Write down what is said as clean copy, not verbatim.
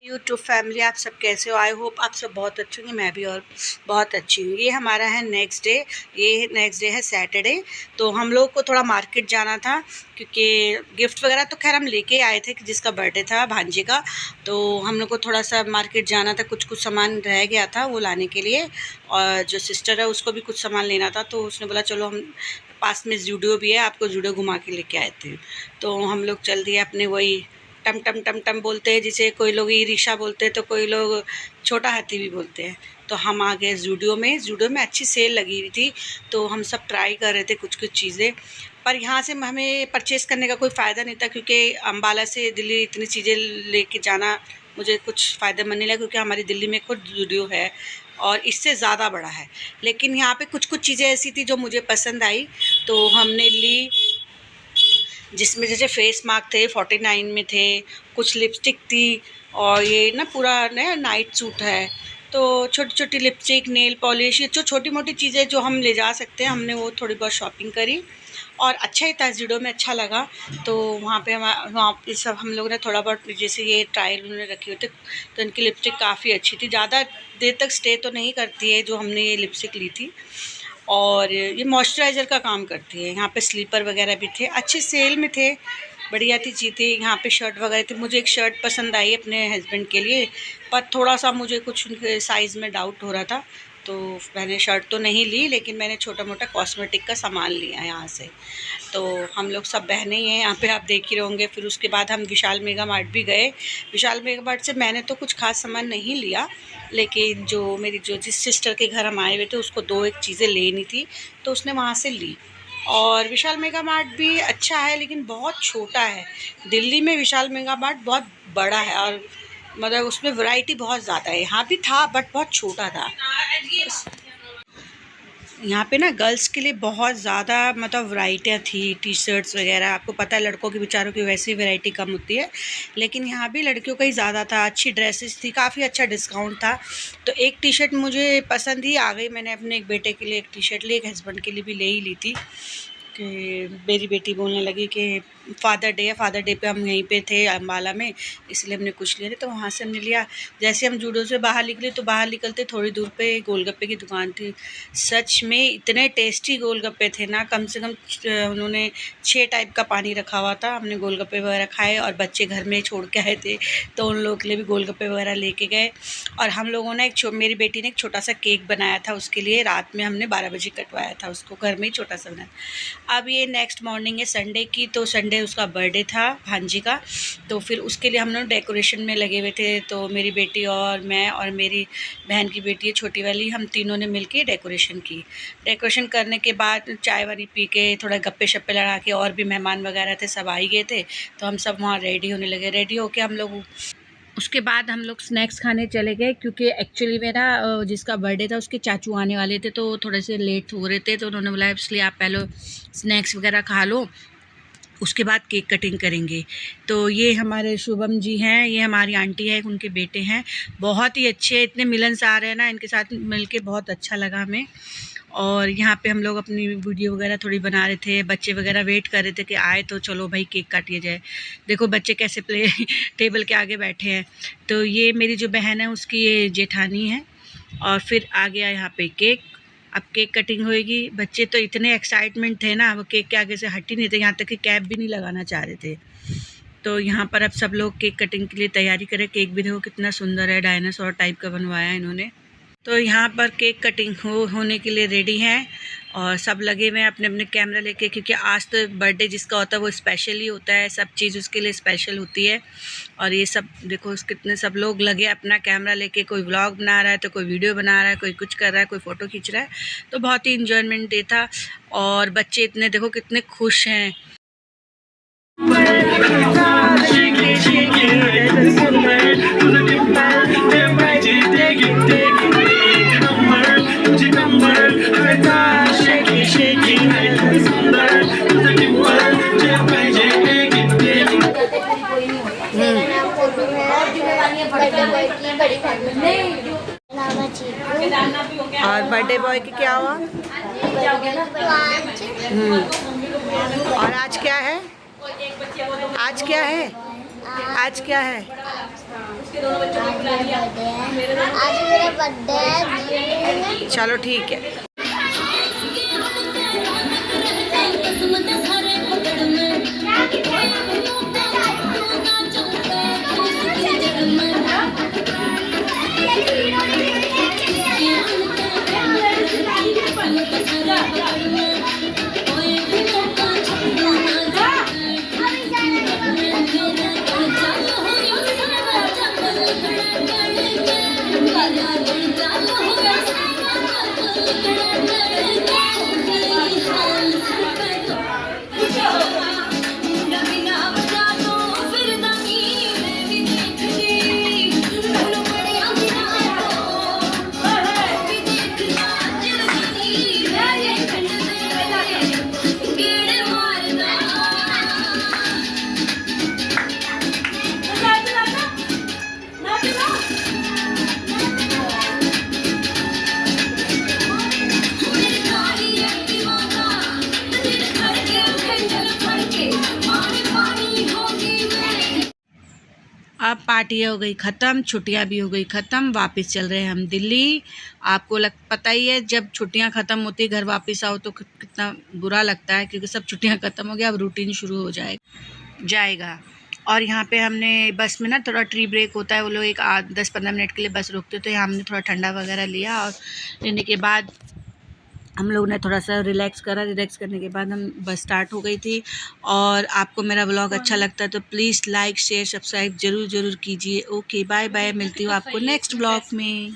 YouTube family, आप सब कैसे हो? आई होप आप सब बहुत अच्छे होंगे। मैं भी और बहुत अच्छी हूँ। ये हमारा है नेक्स्ट डे। ये नेक्स्ट डे है सैटरडे। तो हम लोग को थोड़ा मार्केट जाना था क्योंकि गिफ्ट वगैरह तो खैर हम लेके आए थे कि जिसका बर्थडे था भांजे का। तो हम लोग को थोड़ा सा मार्केट जाना था, कुछ सामान रह गया था वो लाने के लिए। और जो सिस्टर है उसको भी कुछ सामान लेना था, तो उसने बोला चलो हम पास में जूडियो भी है, आपको जूडियो घुमा के लेके आए थे। तो हम लोग चल दिए अपने वही टम टम टम टम बोलते हैं जिसे, कोई लोग ई रिक्शा बोलते हैं तो कोई लोग छोटा हाथी भी बोलते हैं। तो हम आ गए जूडियो में अच्छी सेल लगी हुई थी, तो हम सब ट्राई कर रहे थे कुछ चीज़ें। पर यहाँ से हमें परचेस करने का कोई फ़ायदा नहीं था क्योंकि अम्बाला से दिल्ली इतनी चीज़ें लेके जाना मुझे कुछ फ़ायदेमंद नहीं लगा, क्योंकि हमारी दिल्ली में खुद जूडियो है और इससे ज़्यादा बड़ा है। लेकिन यहाँ पे कुछ चीज़ें ऐसी थी जो मुझे पसंद आई, तो हमने ली। जिसमें जैसे फेस मास्क थे 49 में थे, कुछ लिपस्टिक थी, और ये ना पूरा नया नाइट सूट है। तो छोटी छोटी लिपस्टिक, नेल पॉलिश, ये जो छोटी मोटी चीज़ें जो हम ले जा सकते हैं, हमने वो थोड़ी बहुत शॉपिंग करी और अच्छा ही था, जूडियो में अच्छा लगा। तो वहाँ पे सब हम लोग ने थोड़ा बहुत, जैसे ये ट्रायल उन्होंने रखे हुए थे, तो इनकी लिपस्टिक काफ़ी अच्छी थी, ज़्यादा देर तक स्टे तो नहीं करती है जो हमने ये लिपस्टिक ली थी, और ये मॉइस्चराइज़र का काम करती है। यहाँ पे स्लीपर वगैरह भी थे, अच्छे सेल में थे, बढ़िया थी चीज़ें। यहाँ पे शर्ट वगैरह थी, मुझे एक शर्ट पसंद आई अपने हस्बैंड के लिए, पर थोड़ा सा मुझे कुछ उनके साइज़ में डाउट हो रहा था, तो मैंने शर्ट तो नहीं ली, लेकिन मैंने छोटा मोटा कॉस्मेटिक का सामान लिया यहाँ से। तो हम लोग सब बहनें ही हैं यहाँ पे, आप देख ही रहे होंगे। फिर उसके बाद हम विशाल मेगा मार्ट भी गए। विशाल मेगा मार्ट से मैंने तो कुछ खास सामान नहीं लिया, लेकिन जो जिस सिस्टर के घर हम आए हुए थे उसको 2-1 चीज़ें लेनी थी, तो उसने वहाँ से ली। और विशाल मेगा मार्ट भी अच्छा है, लेकिन बहुत छोटा है। दिल्ली में विशाल मेगा मार्ट बहुत बड़ा है, और मतलब उसमें वैरायटी बहुत ज़्यादा है। यहाँ भी था बट बहुत छोटा था। यहाँ पे ना गर्ल्स के लिए बहुत ज़्यादा मतलब वैरायटियाँ थी, टी शर्ट्स वगैरह। आपको पता है लड़कों के बेचारों की वैसे ही वैरायटी कम होती है, लेकिन यहाँ भी लड़कियों का ही ज़्यादा था। अच्छी ड्रेसेस थी, काफ़ी अच्छा डिस्काउंट था। तो एक टी शर्ट मुझे पसंद ही आ गई, मैंने अपने एक बेटे के लिए एक टी शर्ट ली, एक हस्बैंड के लिए भी ले ही ली थी। कि मेरी बेटी बोलने लगी कि फ़ादर डे है, फ़ादर डे पे हम यहीं पे थे अम्बाला में, इसलिए हमने कुछ ले रहे, तो वहाँ से हमने लिया। जैसे हम जूडो से बाहर निकले तो बाहर निकलते थोड़ी दूर पे गोलगप्पे की दुकान थी। सच में इतने टेस्टी गोलगप्पे थे ना, कम से कम उन्होंने 6 टाइप का पानी रखा हुआ था। हमने गोलगप्पे वगैरह खाए, और बच्चे घर में छोड़ के आए थे तो उन लोगों के लिए भी गोलगप्पे वगैरह लेके गए। और हम लोगों ने मेरी बेटी ने एक छोटा सा केक बनाया था उसके लिए, रात में हमने 12 बजे कटवाया था उसको, घर में ही छोटा सा बनाया। अब ये नेक्स्ट मॉर्निंग है संडे की, तो संडे उसका बर्थडे था भांजी का, तो फिर उसके लिए हम लोग डेकोरेशन में लगे हुए थे। तो मेरी बेटी और मैं और मेरी बहन की बेटी है छोटी वाली, हम तीनों ने मिलके डेकोरेशन की। डेकोरेशन करने के बाद चाय वारी पी के, थोड़ा गप्पे शप्पे लड़ा के, और भी मेहमान वगैरह थे सब आ ही गए थे, तो हम सब वहाँ रेडी होने लगे। रेडी होके हम लोग उसके बाद हम लोग स्नैक्स खाने चले गए, क्योंकि एक्चुअली मेरा जिसका बर्थडे था उसके चाचू आने वाले थे, तो थोड़े से लेट हो रहे थे, तो उन्होंने बोला इसलिए आप पहले स्नैक्स वगैरह खा लो, उसके बाद केक कटिंग करेंगे। तो ये हमारे शुभम जी हैं, ये हमारी आंटी है, उनके बेटे हैं, बहुत ही अच्छे, इतने मिलनसार हैं ना, इनके साथ मिलके बहुत अच्छा लगा हमें। और यहाँ पे हम लोग अपनी वीडियो वगैरह थोड़ी बना रहे थे, बच्चे वगैरह वेट कर रहे थे कि आए तो चलो भाई केक काटिए जाए। देखो बच्चे कैसे प्ले टेबल के आगे बैठे हैं। तो ये मेरी जो बहन है उसकी ये जेठानी है। और फिर आ गया यहाँ पे केक, अब केक कटिंग होएगी। बच्चे तो इतने एक्साइटमेंट थे ना, वो केक के आगे से हट ही नहीं थे, यहाँ तक कि कैप भी नहीं लगाना चाह रहे थे। तो यहाँ पर अब सब लोग केक कटिंग के लिए तैयारी करें। केक भी देखो कितना सुंदर है, डायनासोर टाइप का बनवाया है इन्होंने। तो यहाँ पर केक कटिंग होने के लिए रेडी हैं, और सब लगे हुए हैं अपने अपने कैमरा लेके, क्योंकि आज तो बर्थडे जिसका होता है वो स्पेशल ही होता है, सब चीज़ उसके लिए स्पेशल होती है। और ये सब देखो कितने सब लोग लगे अपना कैमरा लेके, कोई व्लॉग बना रहा है तो कोई वीडियो बना रहा है, कोई कुछ कर रहा है, कोई फ़ोटो खींच रहा है। तो बहुत ही इंजॉयमेंट डे था, और बच्चे इतने देखो कितने खुश हैं। और बर्थडे बॉय की क्या हुआ? और आज क्या है? आज क्या है? आज क्या है? आज मेरा बर्थडे है। चलो ठीक है। अब पार्टी हो गई ख़त्म, छुट्टियां भी हो गई ख़त्म, वापस चल रहे हैं हम दिल्ली। आपको पता ही है जब छुट्टियां ख़त्म होती है घर वापस आओ तो कितना बुरा लगता है, क्योंकि सब छुट्टियां ख़त्म हो गया, अब रूटीन शुरू हो जाएगा। और यहाँ पे हमने बस में ना थोड़ा ट्री ब्रेक होता है, वो लोग एक 10-15 मिनट के लिए बस रोकते, तो यहाँ हमने थोड़ा ठंडा वगैरह लिया और लेने के बाद हम लोग ने थोड़ा सा रिलैक्स करा। रिलैक्स करने के बाद हम बस स्टार्ट हो गई थी। और आपको मेरा व्लॉग अच्छा लगता है तो प्लीज़ लाइक शेयर सब्सक्राइब ज़रूर कीजिए। ओके बाय बाय, मिलती हूँ आपको नेक्स्ट व्लॉग में।